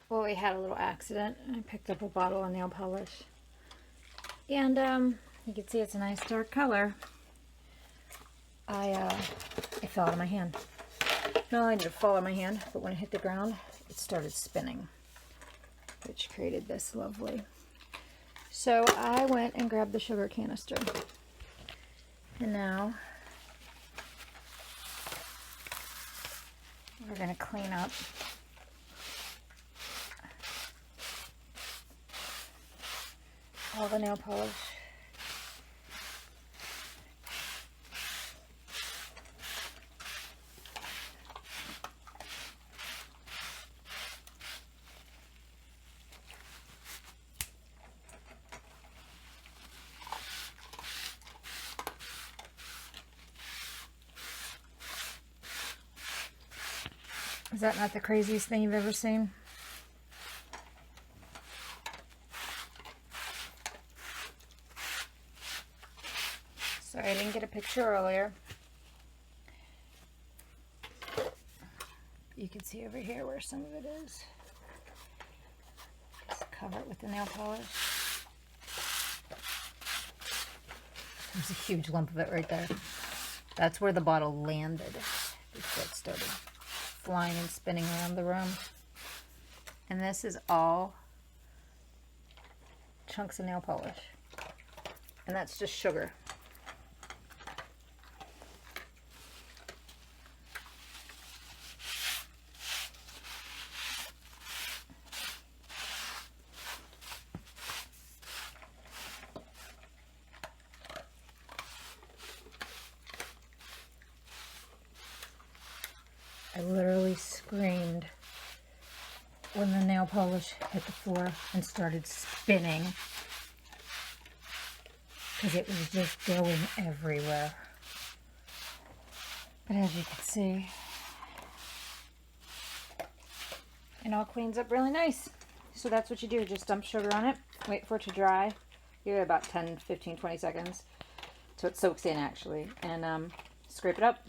well, we had a little accident. I picked up a bottle of nail polish. And you can see it's a nice dark color. It fell out of my hand. Not only did it fall out of my hand, but when it hit the ground, it started spinning, which created this lovely. So I went and grabbed the sugar canister. And now we're going to clean up all the nail polish. Is that not the craziest thing you've ever seen? Sorry, I didn't get a picture earlier. You can see over here where some of it is. Just cover it with the nail polish. There's a huge lump of it right there. That's where the bottle landed before it started flying and spinning around the room. And this is all chunks of nail polish. And that's just sugar. I literally screamed when the nail polish hit the floor and started spinning because it was just going everywhere. But as you can see, it all cleans up really nice. So that's what you do. Just dump sugar on it, wait for it to dry. Give it about 10, 15, 20 seconds so it soaks in actually, and scrape it up.